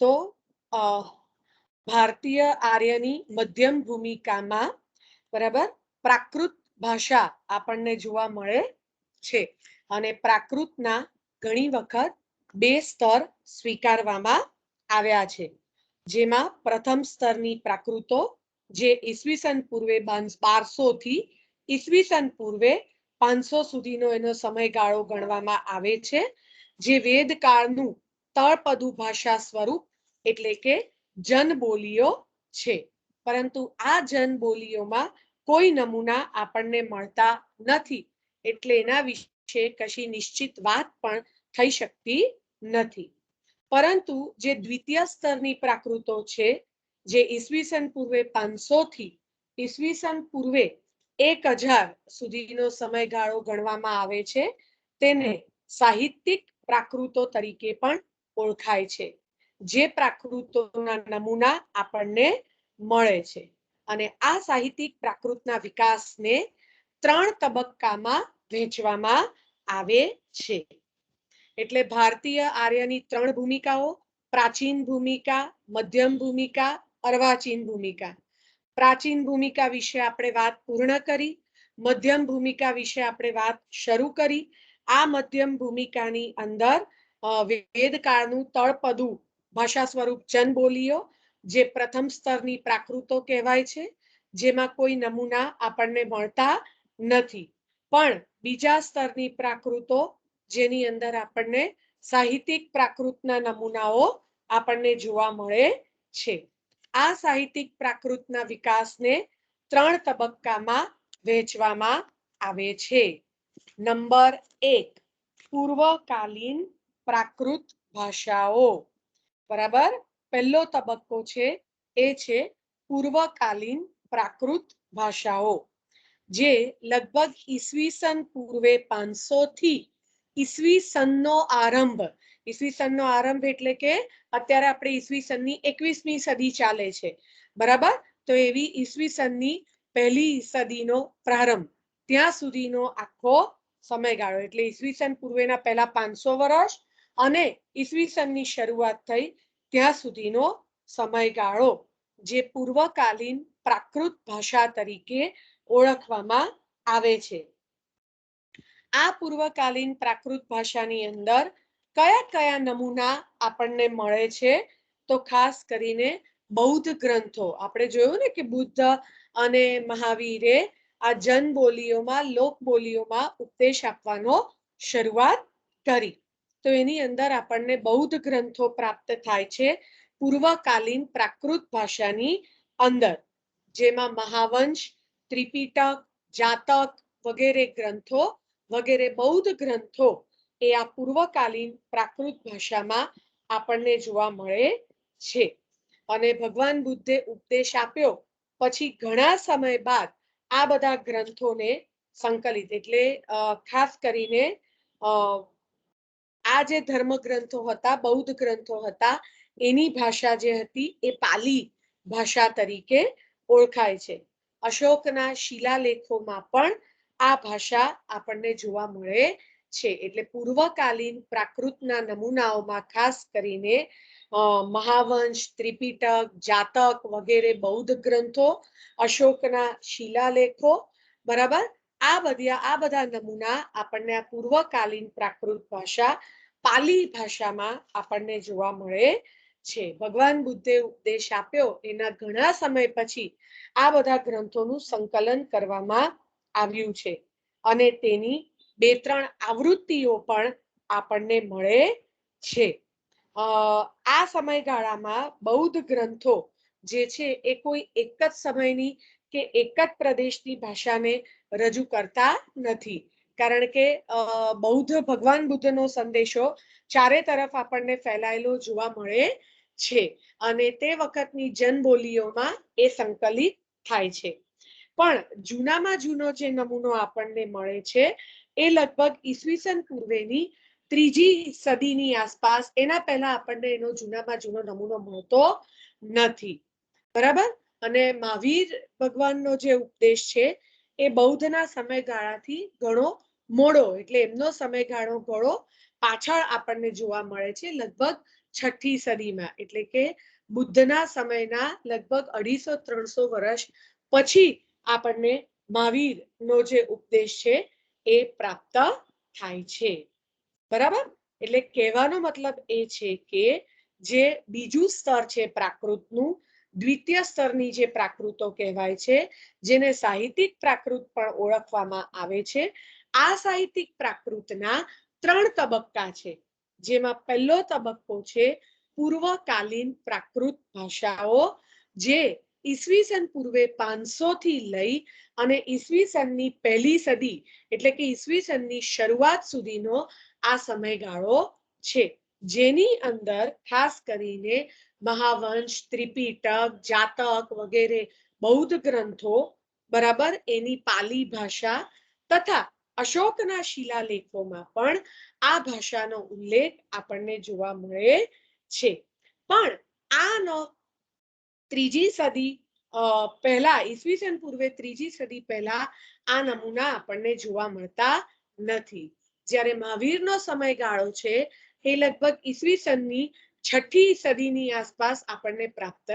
તો ભારતીય આર્યની મધ્યમ ભૂમિકામાં બરાબર પ્રાકૃત ભાષા આપણને જોવા મળે છે અને પ્રાકૃતના ઘણી વખત બે સ્તર સ્વીકારવામાં આવ્યા છે, જેમાં પ્રથમ સ્તરની પ્રાકૃતો જે ઈસવીસન પૂર્વે 1200 થી ઈસવીસન પૂર્વે 500 સુધીનો એનો સમયગાળો ગણવામાં આવે છે, જે વેદકાળનું તળપદું ભાષા સ્વરૂપ એટલે કે જનબોલીઓ છે. પરંતુ આ જનબોલીઓમાં કોઈ નમૂના આપણને મળતા નથી, એટલે એના વિશે કશી નિશ્ચિત વાત પણ થઈ શકતી નથી. પરંતુ જે દ્વિતીય સ્તરની પ્રાકૃતો છે, જે ઈસવીસન પૂર્વે 500 થી ઈસવીસન પૂર્વે 1000 સુધીનો સમયગાળો ગણવામાં આવે છે, તેને સાહિત્યિક પ્રાકૃતો તરીકે પણ ઓળખાય છે, જે પ્રાકૃતોના નમૂના આપણને મળે છે. અને આ સાહિત્યિક પ્રાકૃતના વિકાસને 3 તબક્કામાં વહેંચવામાં આવે છે. એટલે ભારતીય આર્યની 3 ભૂમિકાઓ: પ્રાચીન ભૂમિકા, મધ્યમ ભૂમિકા, અર્વાચીન ભૂમિકા. પ્રાચીન ભૂમિકા વિશે આપણે વાત પૂર્ણ કરી. મધ્યમ ભૂમિકા વિશે આપણે વાત શરૂ કરી. આ મધ્યમ ભૂમિકાની અંદર વેદકાળનું તળપદું ભાષા સ્વરૂપ જનબોલીઓ, જે પ્રથમ સ્તરની પ્રાકૃતો કહેવાય છે, જેમાં કોઈ નમૂના આપણને મળતા નથી. પણ બીજા સ્તરની પ્રાકૃતો, જેની અંદર આપણને સાહિત્યિક પ્રાકૃતના નમૂનાઓ આપણને જોવા મળે છે. આ સાહિત્યિક પ્રાકૃતના વિકાસને 3 તબક્કામાં વહેંચવામાં આવે છે. નંબર 1, પૂર્વકાલીન પ્રાકૃત ભાષાઓ. બરાબર, પહેલો તબક્કો છે એ છે પૂર્વકાલીન પ્રાકૃત ભાષાઓ, જે લગભગ ઈસવીસન પૂર્વે 500 થી ઈસવીસનનો આરંભ. ઈસવીસનનો આરંભ એટલે કે અત્યારે આપણે ઈસવીસનની 21મી સદી ચાલે છે, બરાબર, તો એવી ઈસવીસનની પહેલી સદીનો પ્રારંભ ત્યાં સુધીનો આખો સમયગાળો, એટલે ઈસવીસન પૂર્વેના પહેલા 500 વર્ષ અને ઈસવીસનની શરૂઆત થઈ ત્યાં સુધીનો સમયગાળો, જે પૂર્વકાલીન પ્રાકૃત ભાષા તરીકે ઓળખવામાં આવે છે. આ પૂર્વકાલીન પ્રાકૃત ભાષાની અંદર કયા કયા નમૂના આપણને મળે છે? તો ખાસ કરીને બૌદ્ધ ગ્રંથો. આપણે જોયું ને કે બુદ્ધ અને મહાવીરે આ જનબોલીઓમાં, લોકબોલીઓમાં ઉપદેશ આપવાનો શરૂઆત કરી. તો એની અંદર આપણને બૌદ્ધ ગ્રંથો પ્રાપ્ત થાય છે પૂર્વકાલીન પ્રાકૃત ભાષાની અંદર, જેમાં મહાવંશ, ત્રિપિટક, જાતક વગેરે ગ્રંથો વગેરે બૌદ્ધ ગ્રંથો એ આ પૂર્વકાલીન પ્રાકૃત ભાષામાં આપણને જોવા મળે છે. અને ભગવાન બુદ્ધે ઉપદેશ આપ્યો પછી ઘણા સમય બાદ આ બધા ગ્રંથોને સંકલિત, એટલે ખાસ કરીને આ જે ધર્મ ગ્રંથો હતા, બૌદ્ધ ગ્રંથો હતા, એની ભાષા જે હતી એ પાલી ભાષા તરીકે ઓળખાય છે. અશોકના શિલાલેખોમાં પણ આ ભાષા આપણને જોવા મળે છે. એટલે પૂર્વકાલીન પ્રાકૃતના નમૂનાઓમાં ખાસ કરીને મહાવંશ, ત્રિપિટક, જાતક વગેરે બૌદ્ધ ગ્રંથો, અશોકના શિલાલેખો, બરાબર, આ બધા નમૂના આપણને આ પૂર્વકાલીન પ્રાકૃત ભાષા પાલી ભાષામાં આપણને જોવા મળે છે. ભગવાન બુદ્ધે ઉપદેશ આપ્યો એના ઘણા સમય પછી આ બધા ગ્રંથોનું સંકલન કરવામાં આવ્યું છે અને તેની 2-3 આવૃત્તિઓ પણ આપણને મળે છે. આ સમયગાળામાં બૌદ્ધ ગ્રંથો જે છે એ કોઈ એક જ સમયની કે એક જ પ્રદેશની ભાષાને રજૂ કરતા નથી, કારણ કે બૌદ્ધ ભગવાન બુદ્ધનો સંદેશો ચારે તરફ આપણને ફેલાયેલો જોવા મળે છે અને તે વખતની જનબોલીઓમાં એ સંકલિત થાય છે. પણ જૂનામાં જૂનો જે નમૂનો આપણને મળે છે એ લગભગ ઈસવીસન પૂર્વેની 3જી સદીની આસપાસ, એના પહેલા આપણને એનો જૂનામાં જૂનો નમૂનો મળતો નથી, બરાબર. અને મહાવીર ભગવાનનો જે ઉપદેશ છે એ બૌદ્ધના સમયગાળાથી ઘણો મોડો, એટલે એમનો સમયગાળો ઘણો પાછળ આપણને જોવા મળે છે, લગભગ છઠ્ઠી સદીમાં, એટલે કે બુદ્ધના સમયના લગભગ 250-300 વર્ષ પછી આપણને મહાવીરનો જે ઉપદેશ છે એ પ્રાપ્ત થાય છે. બરાબર? એટલે કહેવાનો મતલબ એ છે કે જે બીજું સ્તર છે પ્રાકૃતનું, દ્વિતીય સ્તરની જે પ્રાકૃતો કહેવાય છે, જેને સાહિત્યિક પ્રાકૃત પણ ઓળખવામાં આવે છે, આ સાહિત્યિક પ્રાકૃતના 3 તબક્કા છે. જેમાં પહેલો તબક્કો છે પૂર્વકાલીન પ્રાકૃત ભાષાઓ, જે ઈસવીસન પૂર્વે 500 થી લઈ અને ઈસવીસનની પહેલી સદી એટલે કે ઈસવીસનની શરૂઆત સુધીનો આ સમયગાળો છે, જેની અંદર ખાસ કરીને મહાવંશ, ત્રિપિટક, જાતક વગેરે બૌદ્ધ ગ્રંથો, બરાબર, એની પાલી ભાષા તથા અશોકના શિલાલેખોમાં પણ આ ભાષાનો ઉલ્લેખ આપણને જોવા મળે છે. પણ આનો ત્રીજી સદી પહેલા, ઈસવીસન પૂર્વે ત્રીજી સદી પહેલા આ નમૂના આપણને જોવા મળતા નથી. જ્યારે મહાવીરનો સમયગાળો છે એ લગભગ ઈસવીસનની છઠ્ઠી સદીની આસપાસ આપણને પ્રાપ્ત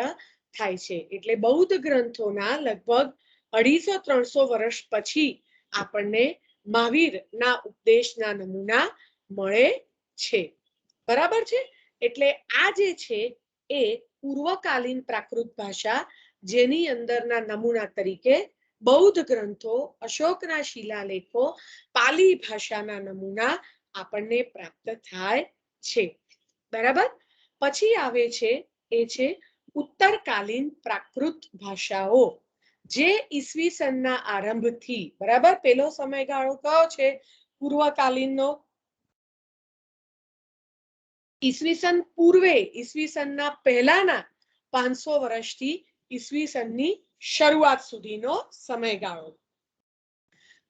થાય છે. એટલે બૌદ્ધ ગ્રંથોના લગભગ 250-300 વર્ષ પછી આપણને મહાવીરના ઉપદેશના નમૂના મળે છે. બરાબર છે? એટલે આ જે છે એ પૂર્વકાલીન પ્રાકૃત ભાષા, જેની અંદરના નમૂના તરીકે બૌદ્ધ ગ્રંથો, અશોકના શિલાલેખો, પાલી ભાષાના નમૂના આપણને પ્રાપ્ત થાય છે. બરાબર? પછી આવે છે એ છે ઉત્તરકાલીન પ્રાકૃત ભાષાઓ, જે ઈસવીસનના આરંભથી, બરાબર, પેલો સમયગાળો કયો છે પૂર્વકાલીનનો? ઈસવીસન પૂર્વે, ઈસવીસનના પહેલાના 500 વર્ષથી ઈસવીસનની શરૂઆત સુધીનો સમયગાળો.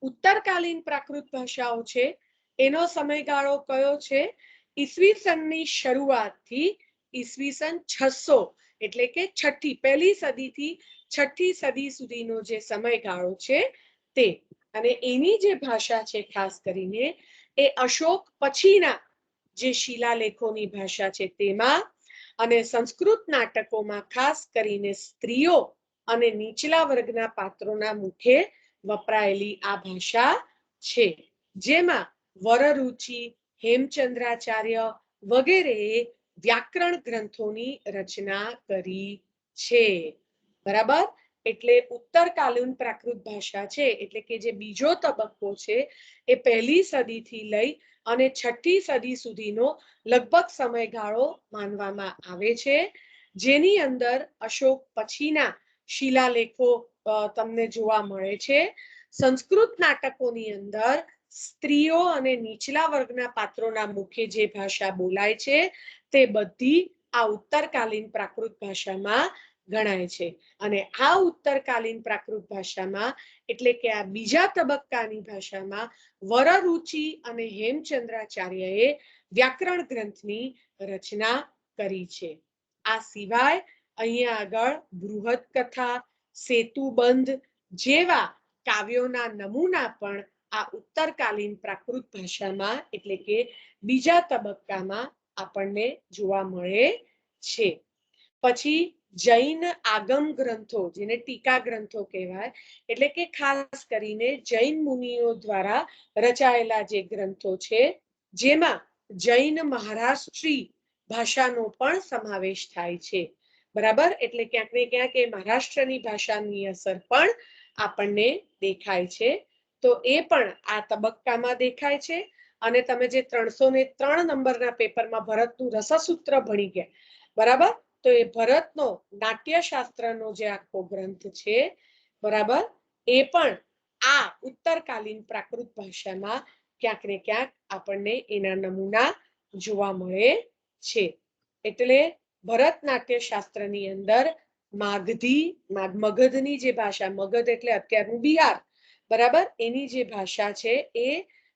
ઉત્તરકાલીન પ્રાકૃત ભાષાઓ છે એનો સમયગાળો કયો છે? ઈસવીસનની શરૂઆતથી ઈસવીસન 600 એટલે કે પહેલી સદીથી છઠ્ઠી સદી સુધીનો જે સમયગાળો છે તે. અને એની જે ભાષા છે ખાસ કરીને એ અશોક પછીના જે શિલાલેખોની ભાષા છે તેમાં, અને સંસ્કૃત નાટકોમાં ખાસ કરીને સ્ત્રીઓ અને નીચલા વર્ગના પાત્રોના મુખે વપરાયેલી આ ભાષા છે, જેમાં વરરુચિ, હેમચંદ્રાચાર્ય વગેરેએ વ્યાકરણ ગ્રંથોની રચના કરી છે. બરાબર? એટલે ઉત્તરકાલીન પ્રાકૃત ભાષા છે, એટલે કે જે બીજો તબક્કો છે, એ પહેલી સદીથી લઈ અને છઠ્ઠી સદી સુધીનો લગભગ સમયગાળો માનવામાં આવે છે, જેની અંદર અશોક પછીના શિલાલેખો તમને જોવા મળે છે. સંસ્કૃત નાટકોની અંદર સ્ત્રીઓ અને નીચલા વર્ગના પાત્રોના મુખે જે ભાષા બોલાય છે તે બધી આ ઉત્તરકાલીન પ્રાકૃત ભાષામાં ગણાય છે. અને આ ઉત્તરકાલીન પ્રાકૃત ભાષામાં, એટલે કે આ બીજા તબક્કાની ભાષામાં, વરરુચિ અને હેમચંદ્રાચાર્યએ વ્યાકરણ ગ્રંથની રચના કરી છે. આ સિવાય અહીંયા આગળ બૃહદ કથા, સેતુબંધ જેવા કાવ્યોના નમૂના પણ આ ઉત્તરકાલીન પ્રાકૃત ભાષામાં, એટલે કે બીજા તબક્કામાં આપણને જોવા મળે છે. પછી જૈન આગમ ગ્રંથો, જેને ટીકા ગ્રંથો કહેવાય, એટલે કે ખાસ કરીને જૈન મુનિઓ દ્વારા રચાયેલા જે ગ્રંથો છે, જેમાં જૈન મહારાષ્ટ્રી ભાષાનો પણ સમાવેશ થાય છે. બરાબર? એટલે ક્યાંક ને ક્યાંક એ મહારાષ્ટ્રની ભાષાની અસર પણ આપણને દેખાય છે. તો એ પણ આ તબક્કામાં દેખાય છે. અને તમે જે 303 નંબરના પેપરમાં ભરતનું રસસૂત્ર ભણી ગયા, બરાબર, તો એ ભરતનો નાટ્યશાસ્ત્રનો જે આખો ગ્રંથ છે, બરાબર, એ પણ આ ઉત્તરકાલીન પ્રાકૃત ભાષામાં ક્યાંક ને ક્યાંક આપણને એના નમૂના જોવા મળે છે. એટલે ભરતનાટ્ય શાસ્ત્રની અંદર માગધી, મગધની જે ભાષા, મગધ એટલે અત્યારનું બિહાર, બરાબર, એની જે ભાષા છે એ,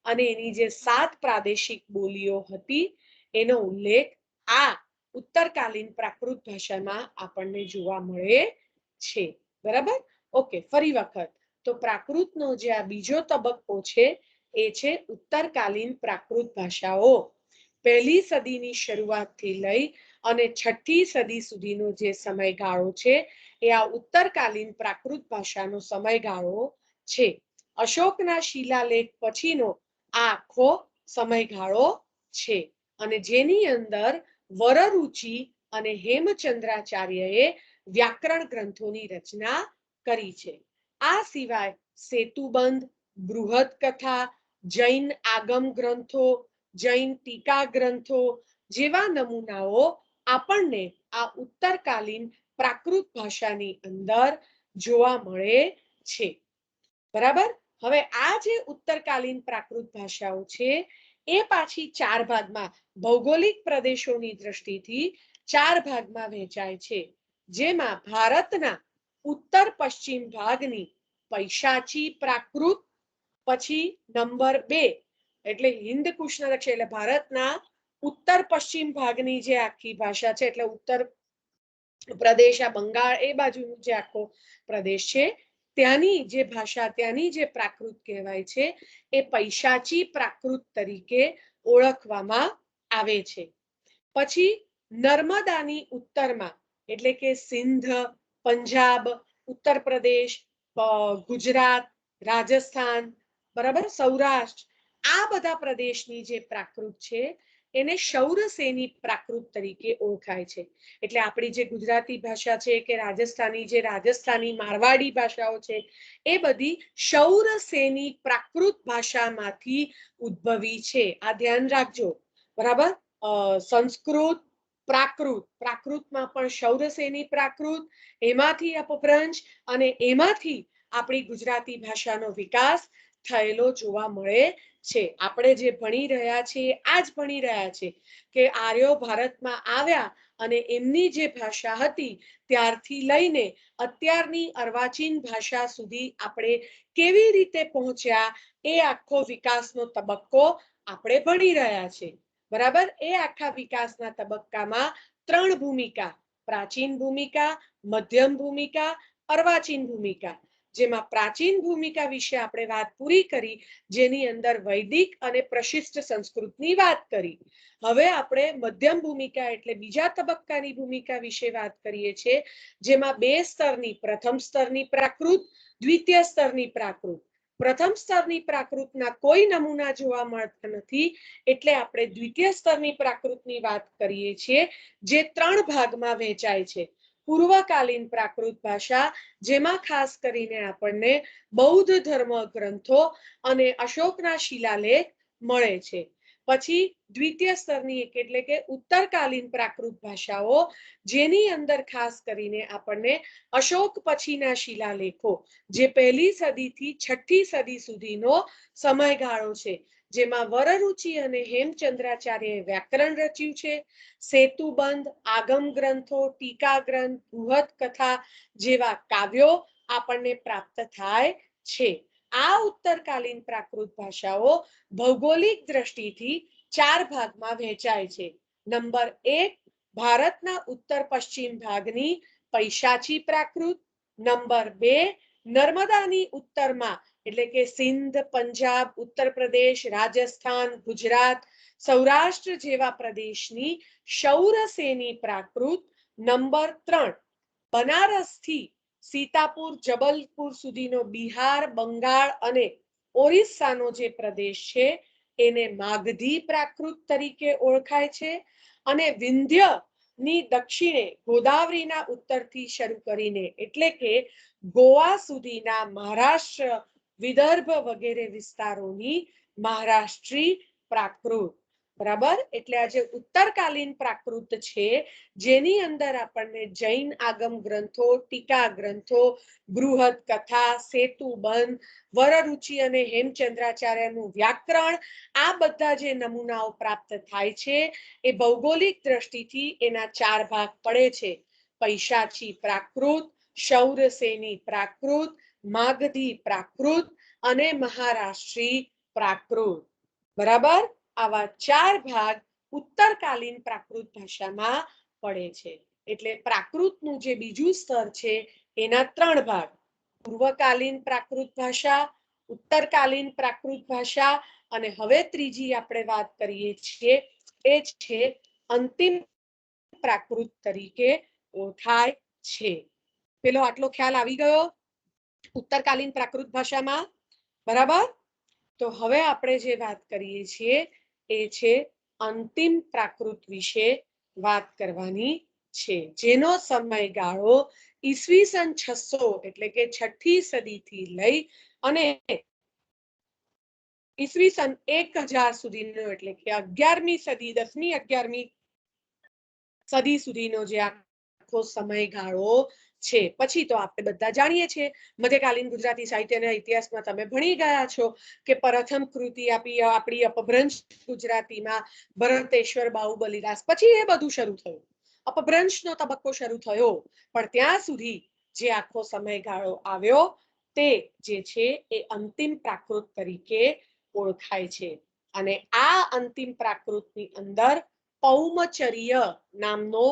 અને એની જે 7 પ્રાદેશિક બોલીઓ હતી, એનો ઉલ્લેખ આ ઉત્તરકાલીન પ્રાકૃત ભાષામાં આપણને જોવા મળે છે. બરાબર? ઓકે, ફરી વખત, તો પ્રાકૃતનો જે આ બીજો તબક્કો છે એ છે ઉત્તરકાલીન પ્રાકૃત ભાષાઓ, પહેલી સદીની શરૂઆતથી લઈ અને 6ઠી સદી સુધીનો જે સમયગાળો છે એ આ ઉત્તરકાલીન પ્રાકૃત ભાષાનો સમયગાળો છે. અશોકના શિલાલેખ પછીનો આ આખો સમયગાળો છે અને જેની અંદર વરરુચિ અને હેમચંદ્રાચાર્યએ વ્યાકરણ ગ્રંથોની રચના કરી છે. આ સિવાય સેતુબંધ, બૃહદ કથા, જૈન આગમ ગ્રંથો, જૈન ટીકા ગ્રંથો જેવા નમૂનાઓ આપણને આ ઉત્તરકાલીન પ્રાકૃત ભાષાની અંદર જોવા મળે છે. બરાબર. હવે આ જે ઉત્તરકાલીન પ્રાકૃત ભાષાઓ છે એ પાછી 4 ભાગમાં ભૌગોલિક પ્રદેશોની દ્રષ્ટિથી 4 ભાગમાં વહેંચાય છે. જેમાં ભારતના ઉત્તર પશ્ચિમ ભાગની પૈશાચી પ્રાકૃત, પછી નંબર 2 એટલે હિન્દ કુશના દક્ષિણ એટલે ભારતના ઉત્તર પશ્ચિમ ભાગની જે આખી ભાષા છે એટલે ઉત્તર પ્રદેશ, આ બંગાળ એ બાજુનો જે આખો પ્રદેશ છે ત્યાંની જે ભાષા, ત્યાંની જે પ્રાકૃત કહેવાય છે એ પૈશાચી પ્રાકૃત તરીકે ઓળખવામાં આવે છે. પછી નર્મદાની ઉત્તરમાં એટલે કે સિંધ, પંજાબ, ઉત્તર પ્રદેશ, ગુજરાત, રાજસ્થાન, બરાબર, સૌરાષ્ટ્ર, આ બધા પ્રદેશની જે પ્રાકૃત છે એને શૌરસેની પ્રાકૃત તરીકે ઓળખાય છે. એટલે આપણી જે ગુજરાતી ભાષા છે કે રાજસ્થાની મારવાડી ભાષાઓ છે એ બધી શૌરસેની પ્રાકૃત ભાષામાંથી ઉદ્ભવી છે. આ ધ્યાન રાખજો. બરાબર. સંસ્કૃત, પ્રાકૃતમાં પણ શૌરસેની પ્રાકૃત, એમાંથી અપભ્રંશ અને એમાંથી આપણી ગુજરાતી ભાષાનો વિકાસ થયેલો જોવા મળે છે. આપણે જે ભણી રહ્યા છીએ આ જ ભણી રહ્યા છે કે આર્યો ભારતમાં આવ્યા અને એમની જે ભાષા હતી ત્યારથી લઈને અત્યારની અર્વાચીન ભાષા સુધી આપણે કેવી રીતે પહોંચ્યા એ આખો વિકાસનો તબક્કો આપણે ભણી રહ્યા છે. બરાબર. એ આખા વિકાસના તબક્કામાં 3 ભૂમિકા, પ્રાચીન ભૂમિકા, મધ્યમ ભૂમિકા, અર્વાચીન ભૂમિકા, જેમાં પ્રાચીન ભૂમિકા વિશે આપણે વાત પૂરી કરી, જેની અંદર વૈદિક અને પ્રશિષ્ટ સંસ્કૃતની વાત કરી. હવે આપણે મધ્યમ ભૂમિકા એટલે બીજા તબક્કાની ભૂમિકા વિશે વાત કરીએ છીએ, જેમાં 2 સ્તરની, પ્રથમ સ્તરની પ્રાકૃત, દ્વિતીય સ્તરની પ્રાકૃત. પ્રથમ સ્તરની પ્રાકૃતના કોઈ નમૂના જોવા મળતા નથી એટલે આપણે દ્વિતીય સ્તરની પ્રાકૃતની વાત કરીએ છીએ, જે 3 ભાગમાં વહેંચાય છે. પૂર્વકાલીન પ્રાકૃત ભાષા, જેમાં ખાસ કરીને આપણને બૌદ્ધ ધર્મ ગ્રંથો અને અશોકના શિલાલેખ મળે છે. પછી દ્વિતીય સ્તરની એટલે કે ઉત્તરકાલીન પ્રાકૃત ભાષાઓ, જેની અંદર ખાસ કરીને આપણને અશોક પછીના શિલાલેખો, જે 1લી સદીથી 6ઠી સદી સુધીનો સમયગાળો છે, જેમાં વરરુચિ અને હેમચંદ્રાચાર્યએ વ્યાકરણ રચ્યું છે. સેતુબંધ, આગમ ગ્રંથો, ટીકા ગ્રંથ, બૃહદ કથા જેવા કાવ્યો આપણને પ્રાપ્ત થાય છે. આ ઉત્તરકાલીન પ્રાકૃત ભાષાઓ ભૌગોલિક દ્રષ્ટિથી 4 ભાગમાં વહેંચાય છે. નંબર 1 ભારતના ઉત્તર પશ્ચિમ ભાગની પૈશાચી પ્રાકૃત, નંબર 2 નર્મદાની ઉત્તરમાં એટલે કે સિંધ, પંજાબ, ઉત્તર પ્રદેશ, રાજસ્થાન, ગુજરાત, સૌરાષ્ટ્ર જેવા પ્રદેશની શૌરસેની પ્રાકૃત, નંબર 3 બનારસથી સીતાપુર, જબલપુર સુધીનો બિહાર, બંગાળ અને ઓરિસ્સાનો જે પ્રદેશ છે એને માગધી પ્રાકૃત તરીકે ઓળખાય છે. અને વિંધ્યની દક્ષિણે ગોદાવરીના ઉત્તરથી શરૂ કરીને એટલે કે ગોવા સુધીના મહારાષ્ટ્ર, વિદર્ભ વગેરે વિસ્તારોની મહારાષ્ટ્રી પ્રાકૃત. બરાબર. એટલે આ જે ઉત્તરકાલીન પ્રાકૃત છે, જેની અંદર આપણને જૈન આગમ ગ્રંથો, ટીકા ગ્રંથો, બૃહદ કથા, સેતુબંધ, વરરુચિ અને હેમચંદ્રાચાર્યનું વ્યાકરણ, આ બધા જે નમૂનાઓ પ્રાપ્ત થાય છે એ ભૌગોલિક દ્રષ્ટિથી એના 4 ભાગ પડે છે. પૈશાચી પ્રાકૃત, શૌરસેની પ્રાકૃત, માગધી પ્રાકૃત અને મહારાષ્ટ્રી પ્રાકૃત. બરાબર. આવા 4 ભાગ ઉત્તરકાલીન પ્રાકૃત ભાષામાં પડે છે. એટલે પ્રાકૃતનું જે બીજું સ્તર છે એના 3 ભાગ: પૂર્વકાલીન પ્રાકૃત ભાષા, ઉત્તરકાલીન પ્રાકૃત ભાષા અને હવે ત્રીજી આપણે વાત કરીએ છીએ એ છે અંતિમ પ્રાકૃત તરીકે ઓળખાય છે. પેલો આટલો ખ્યાલ આવી ગયો ઉત્તરકાલીન પ્રાકૃત ભાષામાં, બરાબર? તો હવે આપણે જે વાત કરીએ છીએ એ છે અંતિમ પ્રાકૃત વિશે વાત કરવાની છે, જેનો સમયગાળો ઈસવીસન 600 એટલે કે 6ઠી સદીથી લઈ અને ઈસવીસન 1000 સુધીનો એટલે કે 11મી સદી 10મી 11મી સદી સુધીનો જે આખો સમયગાળો છે. પછી તો આપણે બધા જાણીએ છીએ મધ્યકાલીન ગુજરાતી સાહિત્યના ઇતિહાસમાં તમે ભણી ગયા છો કે પ્રથમ કૃતિ આપણી અપભ્રંશ ગુજરાતીમાં ભરતેશ્વર બાહુબલીદાસ, પછી એ બધું શરૂ થયું, અપભ્રંશનો તબક્કો શરૂ થયો, પણ ત્યાં સુધી જે આખો સમયગાળો આવ્યો તે જે છે એ અંતિમ પ્રાકૃત તરીકે ઓળખાય છે. અને આ અંતિમ પ્રાકૃતની અંદર પૌમચર્ય નામનો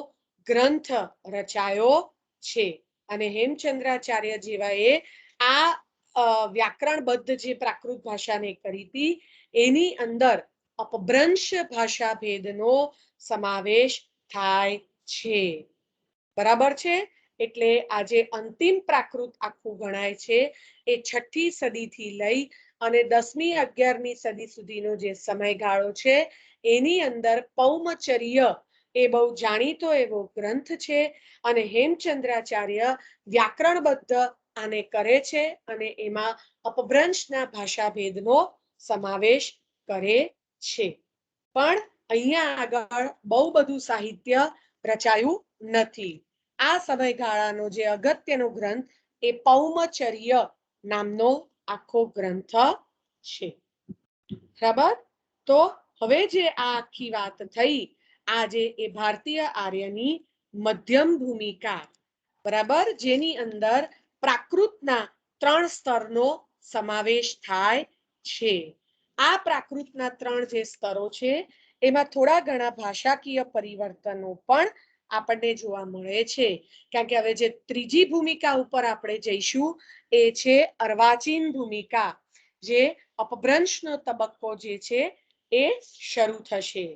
ગ્રંથ રચાયો છે. અને હેમચંદ્રાચાર્ય જેવાએ આ વ્યાકરણબદ્ધ જે પ્રાકૃત ભાષાને કરી હતી એની અંદર અપભ્રંશ ભાષા ભેદનો સમાવેશ થાય છે. બરાબર છે? એટલે આજે અંતિમ પ્રાકૃત આખું ગણાય છે એ 6ઠી સદીથી લઈ અને 10મી 11મી સદી સુધીનો જે સમયગાળો છે એની અંદર પૌમચર્ય એ બહુ જાણીતો એવો ગ્રંથ છે અને હેમચંદ્રાચાર્ય વ્યાકરણબદ્ધ આને કરે છે અને એમાં અપભ્રંશના ભાષા ભેદનો સમાવેશ કરે છે. પણ અહીંયા આગળ બહુ બધું સાહિત્ય રચાયું નથી. આ સમયગાળાનો જે અગત્યનો ગ્રંથ એ પૌમચર્ય નામનો આખો ગ્રંથ છે. બરાબર? તો હવે જે આ આખી વાત થઈ આજે એ ભારતીય આર્યની મધ્યમ ભૂમિકા, બરાબર, જેની અંદર પ્રાકૃતના 3 સ્તરનો સમાવેશ થાય છે. આ પ્રાકૃતના 3 જે સ્તરો છે એમાં થોડા ઘણા ભાષાકીય પરિવર્તનો પણ આપણને જોવા મળે છે. કારણ કે હવે જે ત્રીજી ભૂમિકા ઉપર આપણે જઈશું એ છે અર્વાચીન ભૂમિકા, જે અપભ્રંશનો તબક્કો જે છે એ શરૂ થશે.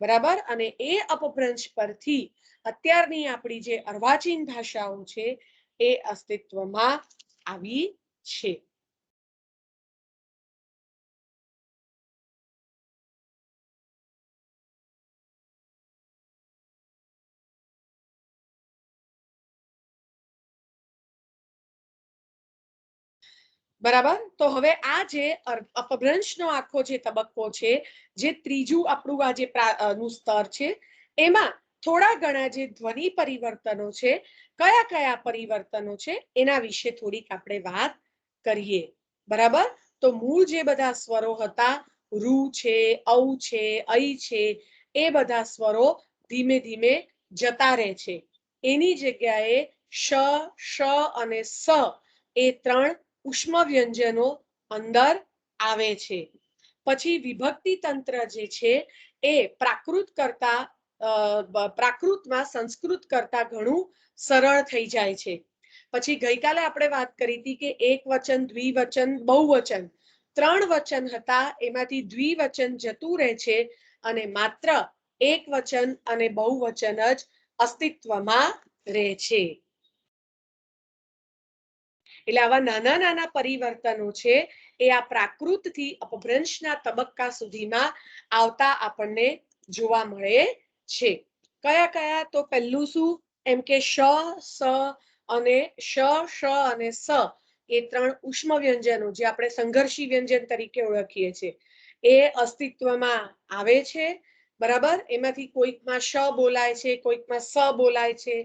બરાબર? અને એ અપભ્રંશ પરથી અત્યારની આપણી જે અર્વાચીન ભાષાઓ છે એ અસ્તિત્વમાં આવી છે. બરાબર? તો હવે આ જે અપભ્રંશનો આખો જે તબક્કો છે, જે ત્રીજું આપણું આ જે નું સ્તર છે, એમાં થોડા ઘણા જે ધ્વનિ પરિવર્તનો છે, કયા કયા પરિવર્તનો છે એના વિશે થોડીક આપણે વાત કરીએ. બરાબર? તો મૂળ જે બધા સ્વરો હતા રૂ છે, ઔ છે, ઐ છે, એ બધા સ્વરો ધીમે ધીમે જતા રહે છે. એની જગ્યાએ શ, શ અને સ એ 3 ઉષ્મ વ્યંજનો અંદર આવે છે. પછી વિભક્તિ તંત્ર જે છે એ પ્રાકૃત કરતા પ્રાકૃતમાં સંસ્કૃત કરતા ઘણું સરળ થઈ જાય છે. પછી ગઈકાલે આપણે વાત કરી હતી કે એક વચન, દ્વિવચન, બહુવચન 3 વચન હતા, એમાંથી દ્વિવચન જતું રહે છે અને માત્ર એક વચન અને બહુવચન જ અસ્તિત્વમાં રહે છે. એટલે આવા નાના નાના પરિવર્તનો છે એ આ પ્રાકૃતથી અપભ્રંશના તબક્કા સુધીમાં આવતા આપણને જોવા મળે છે. કયા કયા? તો પહેલું શું? એમ કે શ, સ અને શ, શ અને સ એ 3 ઉષ્મ વ્યંજનો જે આપણે સંઘર્ષી વ્યંજન તરીકે ઓળખીએ છીએ એ અસ્તિત્વમાં આવે છે. બરાબર? એમાંથી કોઈકમાં શ બોલાય છે, કોઈકમાં સ બોલાય છે.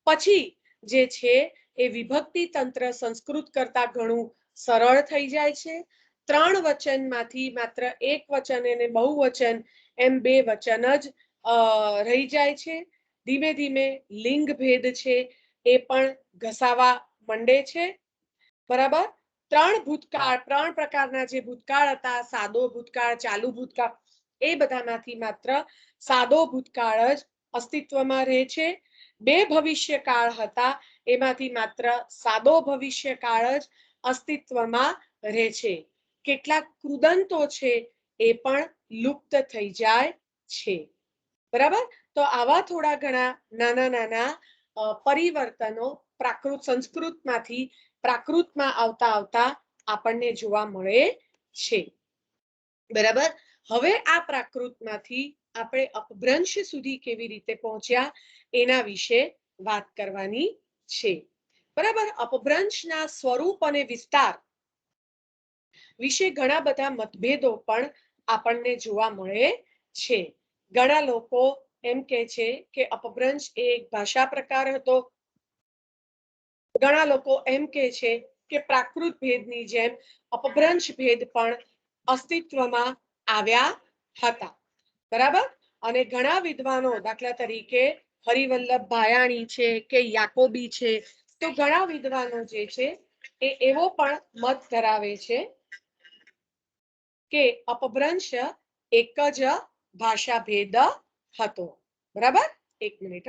પછી જે છે એ વિભક્તિ તંત્ર સંસ્કૃત કરતા ઘણું સરળ થઈ જાય છે. 3 વચનમાંથી માત્ર એક વચન અને બહુવચન એમ 2 વચન જ રહી જાય છે. ધીમે ધીમે લિંગ ભેદ છે એ પણ ઘસાવા માંડે છે. બરાબર? 3 પ્રકારના જે ભૂતકાળ હતા, સાદો ભૂતકાળ, ચાલુ ભૂતકાળ, એ બધામાંથી માત્ર સાદો ભૂતકાળ જ અસ્તિત્વમાં રહે છે. 2 ભવિષ્યકાળ હતા, એમાંથી માત્ર સાદો ભવિષ્યકાળ જ અસ્તિત્વમાં રહે છે. કેટલાક કૃદંતો છે એ પણ લુપ્ત થઈ જાય છે. બરાબર. તો આવા થોડા ઘણા નાના નાના પરિવર્તનો પ્રાકૃત સંસ્કૃતમાંથી પ્રાકૃતમાં આવતા આવતા આપણને જોવા મળે છે. બરાબર. હવે આ પ્રાકૃતમાંથી આપણે અપભ્રંશ સુધી કેવી રીતે પહોંચ્યા એના વિશે વાત કરવાની છે. બરાબર. અપભ્રંશના સ્વરૂપ અને વિસ્તાર વિશે ઘણા બધા મતભેદો પણ આપણને જોવા મળે છે. ઘણા લોકો એમ કહે છે કે અપભ્રંશ એ એક ભાષા પ્રકાર હતો. ઘણા લોકો એમ કહે છે કે પ્રાકૃત ભેદની જેમ અપભ્રંશ ભેદ પણ અસ્તિત્વમાં આવ્યા હતા. બરાબર. અને ઘણા વિદ્વાનો દાખલા તરીકે હરિવલ્લભ ભાયાણી છે કે યાકોબી છે, તો ઘણા વિદ્વાનો જે છે એ એવો પણ મત ધરાવે છે કે અપભ્રંશ એક જ ભાષા ભેદ હતો. બરાબર. એક મિનિટ.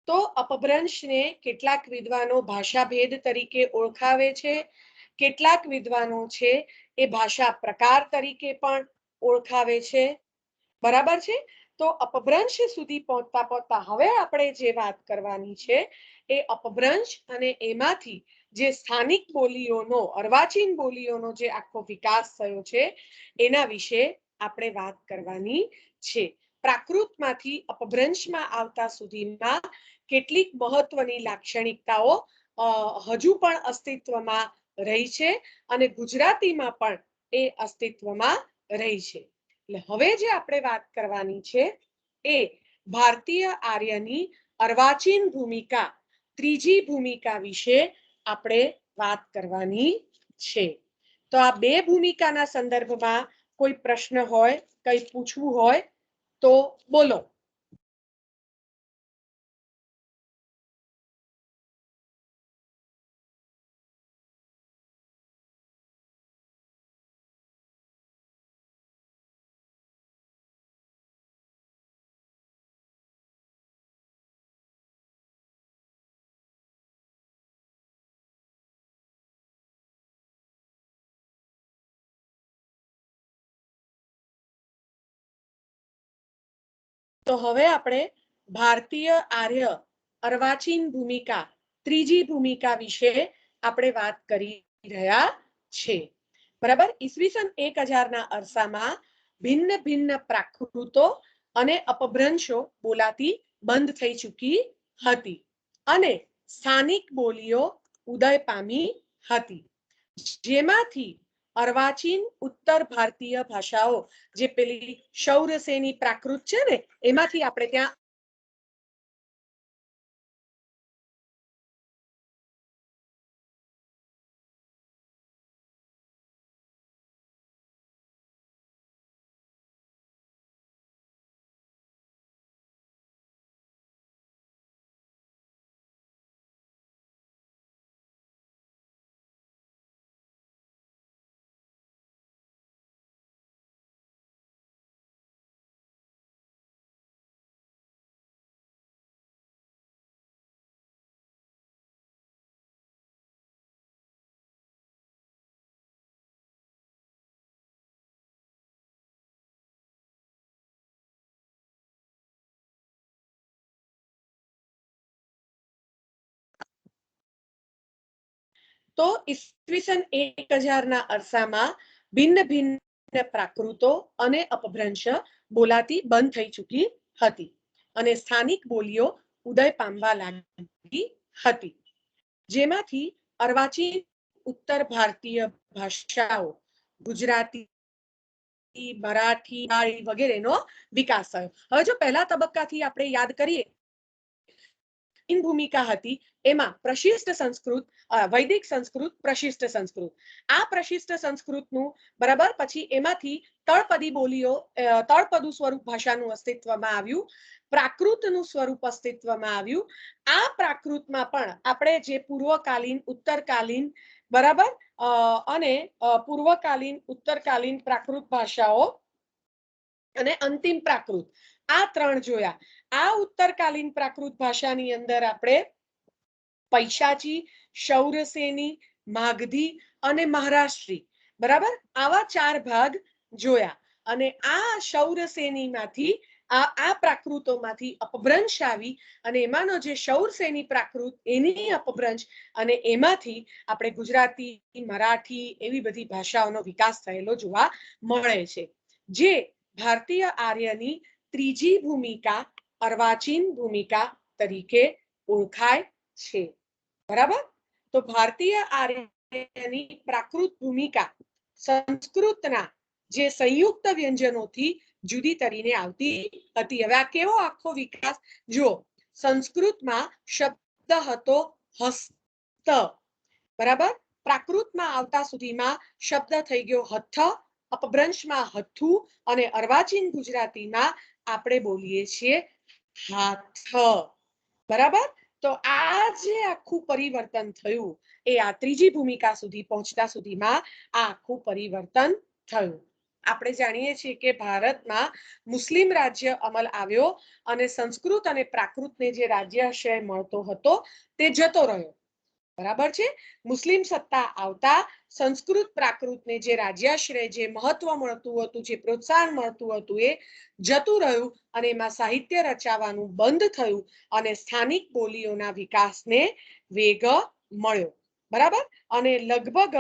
તો અપભ્રંશને કેટલાક વિદ્વાનો ભાષાભેદ તરીકે ઓળખાવે છે, કેટલાક વિદ્વાનો છે એ ભાષા પ્રકાર તરીકે પણ ઓળખાવે છે. બરાબર છે. તો અપભ્રંશ સુધી પહોંચતા પહોંચતા હવે આપણે જે વાત કરવાની છે એ અપભ્રંશ અને એમાંથી જે સ્થાનિક બોલીઓનો અર્વાચીન બોલીઓનો જે આખો વિકાસ થયો છે એના વિશે આપણે વાત કરવાની છે. પ્રાકૃતમાંથી અપભ્રંશમાં આવતા સુધીમાં કેટલીક મહત્વની લાક્ષણિકતાઓ હજુ પણ અસ્તિત્વમાં રહી છે અને ગુજરાતીમાં પણ એ અસ્તિત્વમાં રહી છે. એટલે હવે જે આપણે વાત કરવાની છે એ ભારતીય આર્યની અર્વાચીન ભૂમિકા, ત્રીજી ભૂમિકા વિશે આપણે વાત કરવાની છે. તો આ બે ભૂમિકાના સંદર્ભમાં કોઈ પ્રશ્ન હોય, કંઈ પૂછવું હોય તો બોલો. તો હવે આપણે ભારતીય આર્ય અર્વાચીન ભૂમિકા, ત્રીજી ભૂમિકા વિશે આપણે વાત કરી રહ્યા છે. બરાબર. ઈસવીસન 1000ના અરસામાં ભિન્ન ભિન્ન પ્રાકૃતો અને અપભ્રંશો બોલાતી બંધ થઈ ચૂકી હતી અને સ્થાનિક બોલીઓ ઉદય પામી હતી, જેમાંથી અર્વાચીન ઉત્તર ભારતીય ભાષાઓ જે પેલી શૌરસેની પ્રાકૃત છે ને એમાંથી આપણે ત્યાં તો ઈસવીસન 1000ના અરસામાં ભિન્ન ભિન્ન પ્રાકૃતો અને અપભ્રંશ બોલાતી બંધ થઈ ચૂકી હતી અને સ્થાનિક બોલીઓ ઉદય પામવા લાગી હતી, જેમાંથી અર્વાચીન ઉત્તર ભારતીય ભાષાઓ ગુજરાતી, મરાઠી વગેરેનો વિકાસ થયો. હવે જો પહેલા તબક્કાથી આપણે યાદ કરીએ પ્રાચીન ભૂમિકા હતી એમાં પ્રશિષ્ટ સંસ્કૃત, વૈદિક સંસ્કૃત, પ્રશિષ્ટ સંસ્કૃત. આ પ્રશિષ્ટ સંસ્કૃતનું બરાબર પછી એમાંથી તળપદી બોલીઓ, તળપદું સ્વરૂપ ભાષાનું અસ્તિત્વમાં આવ્યું, પ્રાકૃતનું સ્વરૂપ અસ્તિત્વમાં આવ્યું. આ પ્રાકૃતમાં પણ આપણે જે પૂર્વકાલીન, ઉત્તરકાલીન બરાબર અને પૂર્વકાલીન, ઉત્તરકાલીન પ્રાકૃત ભાષાઓ અને અંતિમ પ્રાકૃત, આ ત્રણ જોયા. આ ઉત્તરકાલીન પ્રાકૃત ભાષાની અંદર આપણે પૈશાચી, શૌરસેની, માગધી અને મહારાષ્ટ્રી બરાબર આવા 4 ભાગ જોયા. અને આ શૌરસેનીમાંથી આ પ્રાકૃતોમાંથી અપભ્રંશ આવી અને એમાંનો જે શૌરસેની પ્રાકૃત એની અપભ્રંશ અને એમાંથી આપણે ગુજરાતી, મરાઠી એવી બધી ભાષાઓનો વિકાસ થયેલો જોવા મળે છે. જે ભારતીય આર્યની ત્રીજી ભૂમિકા, અર્વાચીન ભૂમિકા તરીકે ઓળખાય છે. બરાબર, તો ભારતીય આર્યની પ્રાકૃત ભૂમિકા સંસ્કૃતના જે સંયુક્ત વ્યંજનોથી જુદી તરીને આવતી હતી. હવે આ કેવો આખો વિકાસ જો, સંસ્કૃતમાં શબ્દ હતો હસ્ત, બરાબર, પ્રાકૃતમાં આવતા સુધીમાં શબ્દ થઈ ગયો હથ, અપભ્રંશમાં હથું અને અર્વાચીન ગુજરાતીમાં આપણે બોલીએ છીએ હાથ. બરાબર, તો આ જે આખું પરિવર્તન થયું એ આ ત્રીજી ભૂમિકા સુધી પહોંચતા સુધીમાં આ આખું પરિવર્તન થયું. આપણે જાણીએ છીએ કે ભારતમાં મુસ્લિમ રાજ્ય અમલ આવ્યો અને સંસ્કૃત અને પ્રાકૃતને જે રાજ્યાશ્રય મળતો હતો તે જતો રહ્યો. બરાબર છે, મુસ્લિમ સત્તા આવતા સંસ્કૃત પ્રાકૃતને જે રાજ્યાશ્રય, જે મહત્વ મળતું હતું, જે પ્રોત્સાહન મળતું હતું એ જતું રહ્યું અને એમાં સાહિત્ય રચાવાનું બંધ થયું અને સ્થાનિક બોલીઓના વિકાસને વેગ મળ્યો. બરાબર, અને લગભગ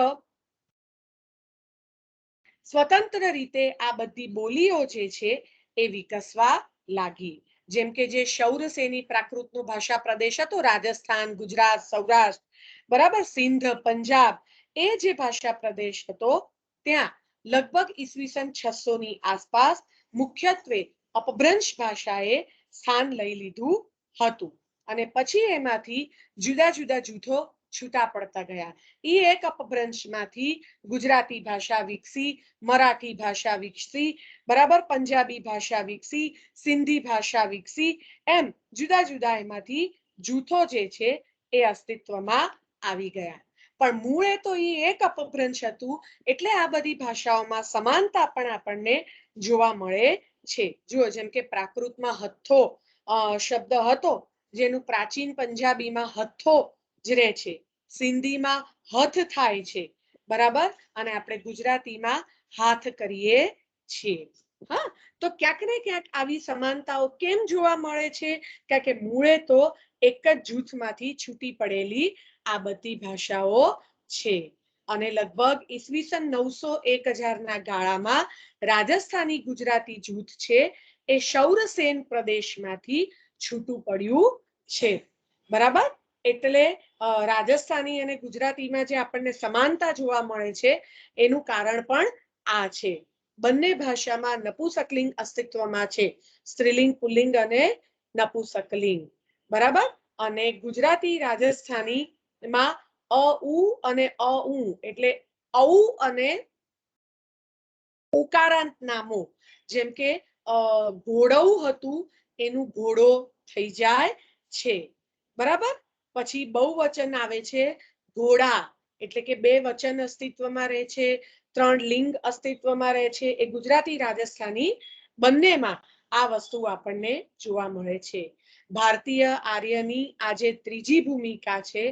સ્વતંત્ર રીતે આ બધી બોલીઓ જે છે એ વિકસવા લાગી. જેમ કે જે શૌરસેની પ્રાકૃતનો ભાષા પ્રદેશ હતો, રાજસ્થાન, ગુજરાત, સૌરાષ્ટ્ર, બરાબર, સિંધ, પંજાબ, એ જે ભાષા પ્રદેશ હતો ત્યાં લગભગ ઈસવીસન 600 ની આસપાસ મુખ્યત્વે અપભ્રંશ ભાષાએ સ્થાન લઈ લીધું હતું અને પછી એમાંથી જુદા જુદા જૂથો છૂટા પડતા ગયા. એ એક અપભ્રંશમાંથી ગુજરાતી ભાષા વિકસી, મરાઠી ભાષા વિકસી, બરાબર, પંજાબી ભાષા વિકસી, સિંધી ભાષા વિકસી, એમ જુદા જુદા એમાંથી જૂથો જે છે એ અસ્તિત્વમાં આવી ગયા. પણ મૂળે તો એ એક અપભ્રંશ હતું એટલે આ બધી ભાષાઓમાં સમાનતા પણ આપણને જોવા મળે છે. જુઓ, જેમ કે પ્રાકૃતમાં હથ્થો શબ્દ હતો, જેનું પ્રાચીન પંજાબીમાં હથ્થો જ રહે છે, સિંધીમાં હથ થાય છે, બરાબર, અને આપણે ગુજરાતીમાં હાથ કરીએ છીએ. હા, તો ક્યાંક ને ક્યાંક આવી સમાનતાઓ કેમ જોવા મળે છે? કારણ કે મૂળે તો એક જ જૂથમાંથી છૂટી પડેલી આ બધી ભાષાઓ છે અને લગભગ ઈસવીસન 900-1000 ના ગાળામાં રાજસ્થાની ગુજરાતી જૂથ છે એ શૌરસેન પ્રદેશમાંથી છૂટું પડ્યું છે. બરાબર, એટલે રાજસ્થાની અને ગુજરાતીમાં જે આપણને સમાનતા જોવા મળે છે એનું કારણ પણ આ છે. બંને ભાષામાં નપુંસકલિંગ અસ્તિત્વમાં છે, સ્ત્રીલિંગ, પુલ્લિંગ અને નપુંસકલિંગ. બરાબર, અને ગુજરાતી રાજસ્થાનીમાં અ ઉ અને અ ઉ એટલે ઔ અને ઉકારાંત નામો, જેમ કે ઘોડવું હતું એનું ઘોડો થઈ જાય છે. બરાબર, પછી બહુવચન આવે છે ઘોડા, એટલે કે 2 વચન અસ્તિત્વમાં રહે છે, 3 લિંગ અસ્તિત્વમાં રહે છે. એ ગુજરાતી રાજસ્થાની બંનેમાં આ વસ્તુ આપણને જોવા મળે છે. ભારતીય આર્યની આ જે ત્રીજી ભૂમિકા છે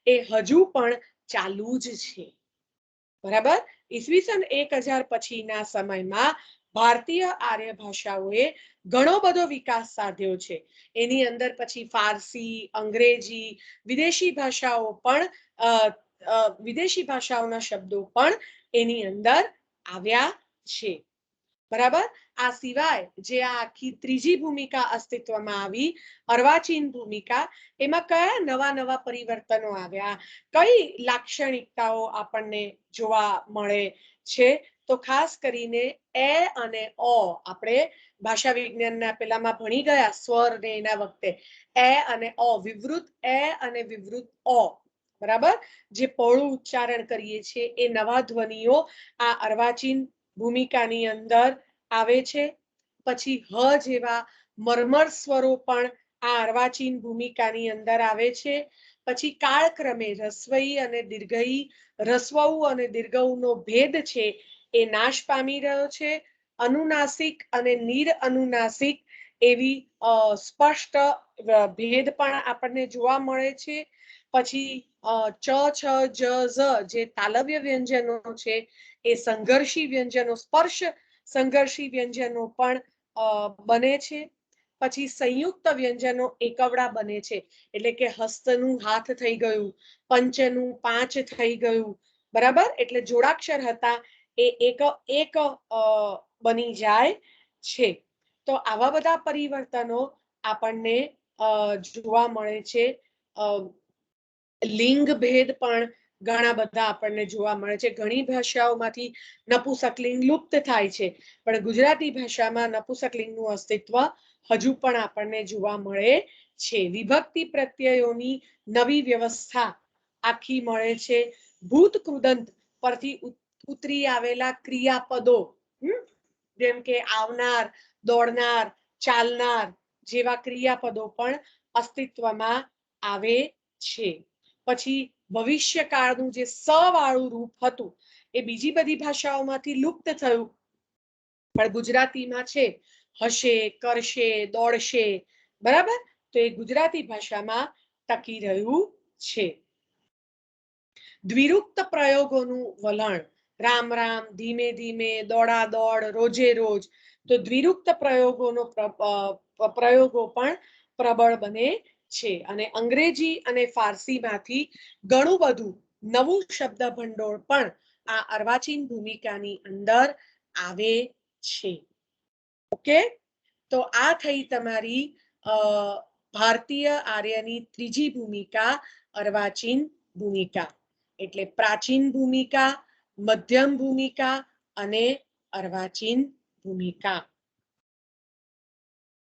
એ હજુ પણ ચાલુ જ છે. બરાબર, ઈસવીસન 1000 પછીના સમયમાં ભારતીય આર્ય ભાષાઓએ ઘણો બધો વિકાસ સાધ્યો છે. એની અંદર પછી ફારસી, અંગ્રેજી, વિદેશી ભાષાઓ પણ વિદેશી ભાષાઓના શબ્દો પણ એની અંદર આવ્યા છે. બરાબર, આ સિવાય જે આ આખી ત્રીજી ભૂમિકા અસ્તિત્વમાં આવી, અર્વાચીન ભૂમિકા, એમાં કયા નવા નવા પરિવર્તનો આવ્યા, કઈ લાક્ષણિકતાઓ આપણને જોવા મળે છે? તો ખાસ કરીને એ અને ઓ આપણે ભાષા વિજ્ઞાનના પેલામાં ભણી ગયા સ્વર ને એના વખતે એ અને ઓ વિવૃત એ અને વિવૃત ઓ બરાબર જે પહોળું ઉચ્ચારણ કરીએ છીએ એ નવા ધ્વનિઓ આ અર્વાચીન ભૂમિકાની અંદર આવે છે પછી હ જેવા મરમર સ્વરો પણ આ અર્વાચીન ભૂમિકાની અંદર આવે છે પછી કાળક્રમે રસ્વઈ અને દીર્ઘઈ રસ્વઉ અને દીર્ઘઉનો ભેદ છે એ નાશ પામી રહ્યો છે અનુનાસિક અને નિર અનુનાસિક એવી સ્પષ્ટ ભેદ પણ આપણને જોવા મળે છે પછી ચ છ જ ઝ જે તાલવ્ય વ્યંજનો છે એ સંઘર્ષી વ્યંજનો સ્પર્શ સંઘર્ષી વ્યંજનો પણ બને છે પછી સંયુક્ત વ્યંજનો એકવડા બને છે એટલે કે હસ્તનું હાથ થઈ ગયું પંચનું પાંચ થઈ ગયું બરાબર એટલે જોડાક્ષર હતા એ એક બની જાય છે તો આવા બધા પરિવર્તનો આપણને જોવા મળે છે લિંગ ભેદ પણ ઘણા બધા આપણને જોવા મળે છે ઘણી ભાષાઓમાંથી નપુંસકલિંગ લુપ્ત થાય છે પણ ગુજરાતી ભાષામાં નપુંસકલિંગનું અસ્તિત્વ હજુ પણ આપણને જોવા મળે છે વિભક્તિ પ્રત્યયોની નવી વ્યવસ્થા આખી મળે છે ભૂત કૃદંત પરથી ઉતરી આવેલા ક્રિયાપદો જેમ કે આવનાર દોડનાર ચાલનાર જેવા ક્રિયાપદો પણ અસ્તિત્વમાં આવે છે પછી ભવિષ્યકાળનું જે સ વાળું રૂપ હતું એ બીજી બધી ભાષાઓમાંથી લુપ્ત થયું પણ ગુજરાતીમાં છે હશે કરશે દોડશે બરાબર તો એ ગુજરાતી ભાષામાં ટકી રહ્યું છે દ્વિરુક્ત પ્રયોગોનું વલણ રામ રામ ધીમે ધીમે દોડા દોડ રોજે રોજ તો દ્વિરુક્ત પ્રયોગો પણ પ્રબળ બને છે અને અંગ્રેજી અને ફારસીમાંથી ઘણું બધું નવું શબ્દ ભંડોળ પણ આ અર્વાચીન ભૂમિકાની અંદર આવે છે ઓકે તો આ થઈ તમારી ભારતીય આર્યની ત્રીજી ભૂમિકા અર્વાચીન ભૂમિકા એટલે પ્રાચીન ભૂમિકા મધ્યમ ભૂમિકા અને અર્વાચીન ભૂમિકા